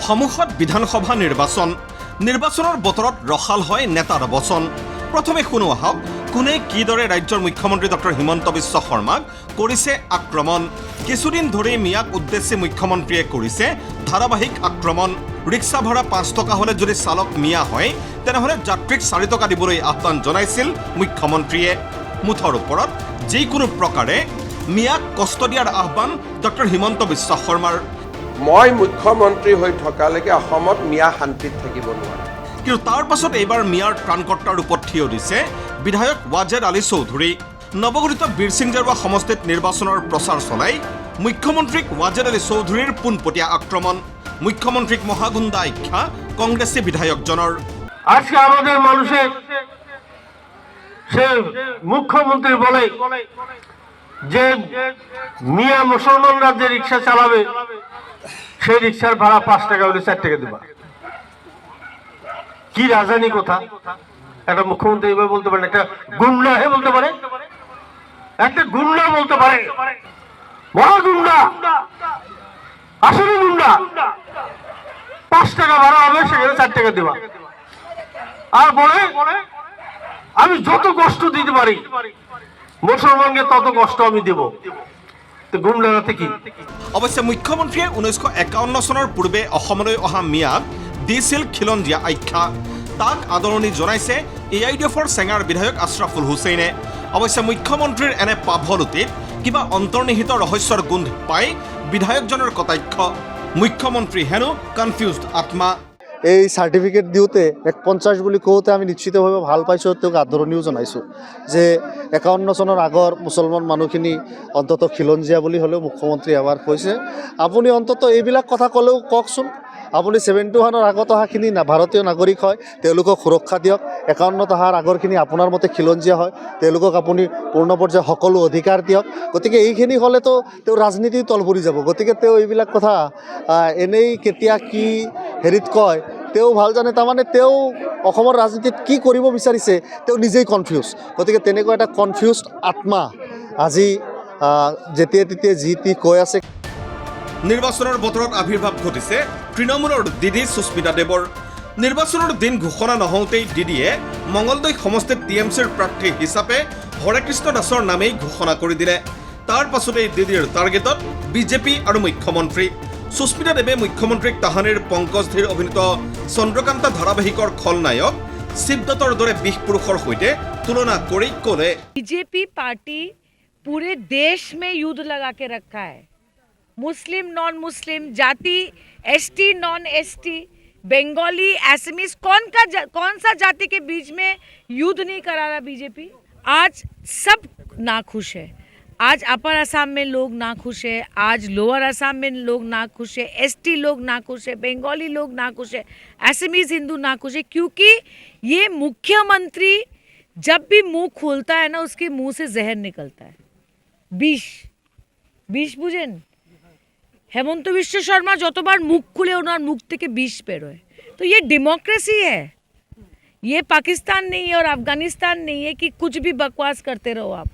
সন্মুখত বিধানসভা নিৰ্বাচনৰ বতৰত ৰখাল হয় নেতাৰ বচন। প্ৰথমে শুনো আহক কোনে কিদৰে ৰাজ্যৰ মুখ্যমন্ত্ৰী ডক্টৰ হিমন্ত বিশ্ব শৰ্মাক কৰিছে আক্ৰমণ। কিছুদিন ধৰি মিয়াক উদ্দেশ্যি মুখ্যমন্ত্ৰীয়ে কৰিছে ধাৰাবাহিক আক্ৰমণ। ৰিক্সা ভাড়া 5 টকা হ'লে যদি চালক মিয়া হয় তেনেহ'লে যাত্ৰীক 4 টকা দিবলৈ আহ্বান জনাইছিল মুখ্যমন্ত্ৰীয়ে। মুঠৰ ওপৰত যিকোনো প্ৰকাৰে মিয়াক কষ্ট দিয়াৰ আহ্বান ডক্টৰ হিমন্ত বিশ্ব শৰ্মাৰ। মই মুখ্যমন্ত্ৰী হৈ থকালৈকে অসমত মিয়া শান্তিত থাকিব নোৱাৰে। কিন্তু তাৰ পাছত এইবাৰ মিয়াৰ ত্ৰাণকৰ্তাৰ ৰূপত থিয় দিছে বিধায়ক ৱাজেদ আলী চৌধুৰী। নৱগঠিত বীৰসিং জেৰুৱা সমষ্টিত নিৰ্বাচনৰ প্ৰচাৰ চলাই মুখ্যমন্ত্ৰীক ৱাজেদ আলী চৌধুৰীৰ পোনপটীয়া আক্ৰমণ। মুখ্যমন্ত্ৰীক মহাগুণ্ডা আখ্যা কংগ্ৰেছী বিধায়কজনৰ। আজকে আমাদের মানুষের সে মুখ্যমন্ত্রী বলে যে মিয়া মুসলমানরা যে রিক্সা চালাবে সেই রিক্সার ভাড়া 5 টাকা হলে 4 টাকা দেবা। কি রাজধানী কথা একটা মুখ্যমন্ত্রী এভাবে বলতে পারে, একটা গুন্ডা হে বলতে পারে, একটা গুন্ডা বলতে পারে, বড় গুন্ডা, আসলে গুন্ডা। 5 টাকা ভাড়া হবে সেখানে 4 টাকা দেবা। আর বলে আমি যত কষ্ট দিতে পারি মুসলমানকে তত কষ্ট আমি দেব। তো গুন্ডারাতে কি? অৱশ্যে মুখ্যমন্ত্ৰীয়ে 1951 চনৰ পূৰ্বে অসমলৈ অহা মিয়াক দিছিল খিলঞ্জীয়া আখ্যা। তাক আদৰণি জনাইছে AIDFৰ চেঙাৰ বিধায়ক আশ্ৰাফুল হুছেইনে। অৱশ্যে মুখ্যমন্ত্ৰীৰ এনে পাভলুটিত কিবা অন্তৰ্নিহিত ৰহস্যৰ গোন্ধ পাই বিধায়কজনৰ কটাক্ষ। মুখ্যমন্ত্ৰী হেনো কনফিউজড আত্মা। এই চাৰ্টিফিকেট দিওঁতে 150 বুলি কওঁতে আমি নিশ্চিতভাৱে ভাল পাইছোঁ, তেওঁক আদৰণিও জনাইছোঁ যে 51 চনৰ আগৰ মুছলমান মানুহখিনি অন্ততঃ খিলঞ্জীয়া বুলি হ'লেও মুখ্যমন্ত্ৰী এবাৰ কৈছে। আপুনি অন্ততঃ এইবিলাক কথা ক'লেও কওকচোন। আপুনি 71 আগত অহাখিনি ভাৰতীয় নাগৰিক হয়, তেওঁলোকক সুৰক্ষা দিয়ক। 51 অহাৰ আগৰখিনি আপোনাৰ মতে খিলঞ্জীয়া হয়, তেওঁলোকক আপুনি পূৰ্ণ পৰ্যায়ৰ সকলো অধিকাৰ দিয়ক। গতিকে এইখিনি হ'লেতো তেওঁ ৰাজনীতি তল পৰি যাব। গতিকে তেওঁ এইবিলাক কথা এনেই কেতিয়া কি হেৰিত কয় তেওঁ ভাল জানে। তাৰমানে তেওঁ অসমৰ ৰাজনীতিত কি কৰিব বিচাৰিছে তেওঁ নিজেই কনফিউজ। গতিকে তেনেকুৱা এটা কনফিউজড আত্মা আজি যেতিয়া তেতিয়া যি টি কৈ আছে। নিৰ্বাচনৰ বতৰত আৱিৰ্ভাৱ ঘটিছে তৃণমূলৰ দিদি সুস্মিতা দেৱৰ। নিৰ্বাচনৰ দিন ঘোষণা নহওঁতেই দিদিয়ে মঙলদৈ সমষ্টিত TMCৰ প্ৰাৰ্থী হিচাপে হৰেকৃষ্ণ দাসৰ নামেই ঘোষণা কৰি দিলে। তাৰ পাছতেই দিদিৰ টাৰ্গেটত বিজেপি আৰু মুখ্যমন্ত্ৰী। সুস্মিতা দেৱে মুখ্যমন্ত্ৰীক তাহানিৰ পংকজ ধীৰ অভিনীত চন্দ্ৰকান্তা ধাৰাবাহিকৰ খলনায়ক শিৱদত্তৰ দৰে বিষ পুৰুষৰ সৈতে তুলনা কৰি ক'লে, बीजेपी पार्टी पूरे देश में युद्ध लगा के रखा है। मुस्लिम नॉन मुस्लिम, जाति ST नॉन ST, बंगाली एसमीज, कौन सा जाति के बीच में युद्ध नहीं करा रहा बीजेपी। आज सब नाखुश है। आज अपर असम में लोग नाखुश है, आज लोअर असम में लोग नाखुश है, ST लोग नाखुश है, बंगाली लोग नाखुश है, एसमीज हिंदू नाखुश है। क्योंकि ये मुख्यमंत्री जब भी मुंह खोलता है ना उसके मुंह से जहर निकलता है। বিষ বুঝেন? হেমন্ত বিশ্ব শর্মা যতবার মুখ খুলে ওনার মুখ থেকে বিষ বেরোয়। तो ये डेमोक्रेसी है, ये पाकिस्तान नहीं है और अफगानिस्तान नहीं है कि कुछ भी बकवास करते रहो आप।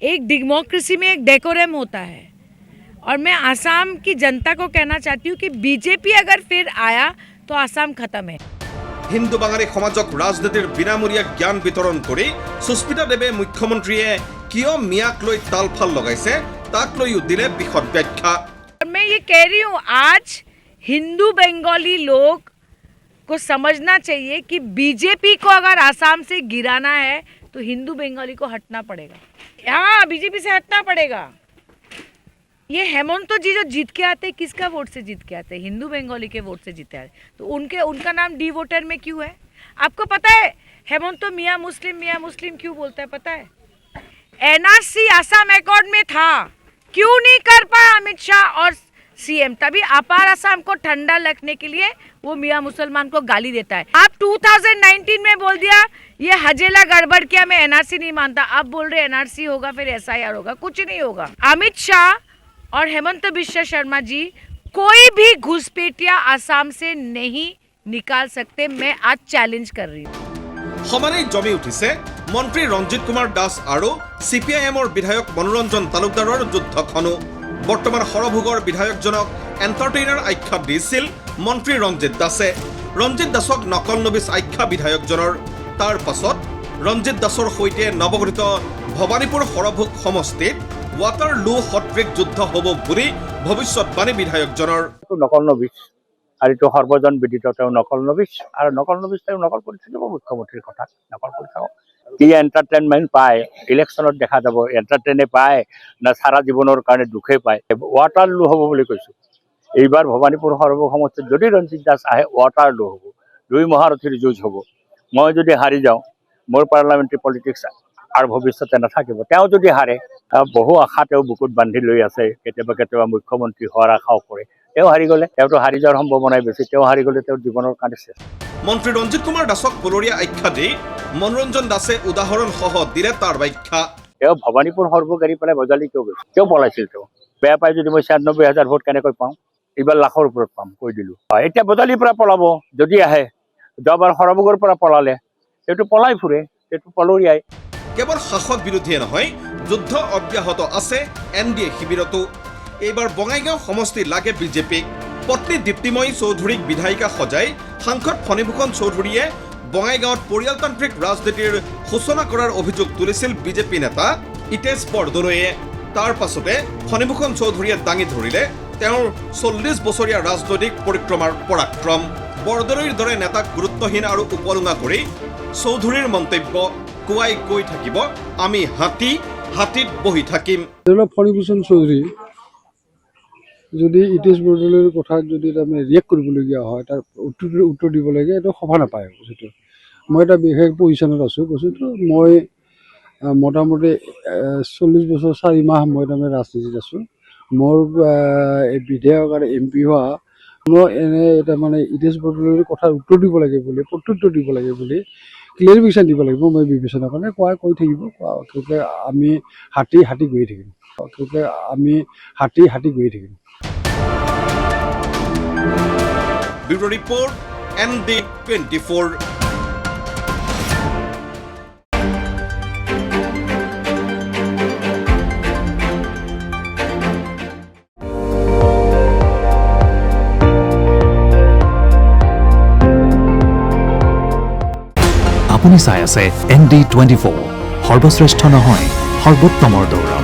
एक डेमोक्रेसी में एक डेकोरम होता है। और मैं आसाम की जनता को कहना चाहती हूँ कि बीजेपी अगर फिर आया तो आसाम खत्म है। হিন্দু বাঙালী সমাজক ৰাজনীতিৰ বিনামূলীয়া জ্ঞান বিতৰণ কৰি সুস্মিতা দেৱে মুখ্যমন্ত্ৰীয়ে কিয় মিয়াক লৈ তালফাল লগাইছে তাক লৈও দিলে বিশদ ব্যাখ্যা। और मैं ये कह रही हूँ आज हिंदू बंगाली लोग को समझना चाहिए कि बीजेपी को अगर आसाम से गिराना है तो हिंदू बंगाली को हटना पड़ेगा। हाँ, बीजेपी से हटना पड़ेगा। ये हेमंत जी जो जीत के आते हैं किसका वोट से जीत के आते हैं? हिंदू बंगाली के वोट से जीते आते। तो उनका नाम डी वोटर में क्यों है? आपको पता है हेमंत तो मियाँ मुस्लिम क्यों बोलता है पता है? NRC आसाम अकॉर्ड में था, क्यों नहीं कर पाया अमित शाह और CM? तभी अपार असम को ठंडा लगने के लिए वो मियाँ मुसलमान को गाली देता है। आप 2019 में बोल दिया ये हजेला गड़बड़ किया, मैं NRC नहीं मानता। अब बोल रहे NRC होगा फिर SIR होगा, कुछ नहीं होगा। अमित शाह और हेमंत बिश्वा शर्मा जी कोई भी घुसपैठिया आसाम से नहीं निकाल सकते। मैं आज चैलेंज कर रही हूँ। সমানেই জমি উঠিছে মন্ত্ৰী ৰঞ্জিত কুমাৰ দাস আৰু CPIMৰ বিধায়ক মনোৰঞ্জন তালুকদাৰৰ যুদ্ধখনো। বৰ্তমান সৰভোগৰ বিধায়কজনক এণ্টাৰটেইনাৰ আখ্যা দিছিল মন্ত্ৰী ৰঞ্জিত দাসক নকল নবিছ আখ্যা বিধায়কজনৰ। তাৰ পাছত ৰঞ্জিত দাসৰ সৈতে নৱগঠিত ভৱানীপুৰ সৰভোগ সমষ্টিত ৱাটাৰ লু সদৃশ যুদ্ধ হ'ব বুলি ভৱিষ্যতবাণী বিধায়কজনৰ। নকল নবিছ আৰু এইটো সৰ্বজন বিদিত তেওঁ নকল নবিছ আৰু নকল নবিছ তেওঁ নকল কৰি থাকিব মুখ্যমন্ত্ৰীৰ কথা নকল কৰি থাকক। কি এণ্টাৰটেইনমেণ্ট পায় ইলেকশ্যনত দেখা যাব, এণ্টাৰটেইনে পায় না সাৰা জীৱনৰ কাৰণে দুখে পায়। ৱাটাৰ লু হ'ব বুলি কৈছোঁ। এইবাৰ ভৱানীপুৰ সৰ্বভোগ সমষ্টিত যদি ৰঞ্জিত দাস আহে ৱাটাৰ লু হ'ব, 2 মহাৰথীৰ যুঁজ হ'ব। মই যদি হাৰি যাওঁ মোৰ পাৰ্লামেণ্টাৰী পলিটিক্স আৰু ভৱিষ্যতে নাথাকিব। তেওঁ যদি হাৰে বহু আশা তেওঁ বুকুত বান্ধি লৈ আছে, কেতিয়াবা মুখ্যমন্ত্ৰী হোৱাৰ আশাও কৰে। তেওঁ হাৰি গ'লে তেওঁতো হাৰি যোৱাৰ সম্ভাৱনাই বেছি। তেওঁ হাৰি গ'লে তেওঁৰ জীৱনৰ কাৰণে শেষ। মন্ত্ৰী ৰঞ্জিত কুমাৰ দাসক বলৰীয়া আখ্যা দি মনোৰঞ্জন দাসে উদাহৰণসহ দিলে তাৰ ব্যাখ্যা। তেওঁ ভৱানীপুৰ সৰ্বভোগ এৰি পেলাই বজালি কিয় গৈছিল? কিয় পলাইছিল? তেওঁ বেয়া পাই যদি মই 96,000 ভোট কেনেকৈ পাওঁ? এইবাৰ লাখৰ ওপৰত পাম কৈ দিলোঁ। এতিয়া বজালিৰ পৰা পলাব যদি আহে, যোৱাবাৰ সৰভোগৰ পৰা পলালে, সেইটো পলাই ফুৰে, সেইটো পলৰীয়াই। কেৱল শাসক বিৰোধীয়ে নহয়, যুদ্ধ অব্যাহত আছে NDA শিবিৰতো। এইবাৰ বঙাইগাঁও সমষ্টি লাগে বিজেপিক। পত্নী দীপ্তিময়ী চৌধুৰীক বিধায়িকা সজাই সাংসদ ফণীভূষণ চৌধুৰীয়ে বঙাইগাঁৱত পৰিয়ালতান্ত্ৰিক ৰাজনীতিৰ সূচনা কৰাৰ অভিযোগ তুলিছিল বিজেপি নেতা ইতেশ বৰদলৈয়ে। তাৰ পাছতে ফণীভূষণ চৌধুৰীয়ে দাঙি ধৰিলে তেওঁৰ 40 বছৰীয়া ৰাজনৈতিক পৰিক্ৰমাৰ পৰাক্ৰম। বৰদলৈৰ দৰে নেতাক গুৰুত্বহীন আৰু উপলুঙা কৰি চৌধুৰীৰ মন্তব্য, কোৱাই কৈ থাকিব আমি হাতীত বহি থাকিম। ফণীভূষণ চৌধুৰী যদি ইতেশ বৰদলৈৰ কথাত যদি তাৰমানে ৰিয়েক্ট কৰিবলগীয়া হয়, তাৰ উত্তৰ দিব লাগে, এইটো সভা নাপায় বস্তুটো। মই এটা বিশেষ পজিশ্যনত আছোঁ। বস্তুটো মই মোটামুটি 40 বছৰ 4 মাহ মই তাৰমানে ৰাজনীতিত আছোঁ। মোৰ বিধায়ক আৰু MP হোৱা মই এনে তাৰমানে ইতেশ বৰদলৈৰ কথাৰ উত্তৰ দিব লাগে বুলি, প্ৰত্যুত্তৰ দিব লাগে বুলি, ক্লেৰিফিকেশ্যন দিব লাগিব মই বিবেচনা কাৰণে কৈ থাকিব। আমি হাতী গৈ থাকিম। গৈ থাকিম। Bureau report ND24। আপুনি চাই আছে ND24, সৰ্বশ্ৰেষ্ঠ নহয় সৰ্বোত্তমৰ দৌৰা।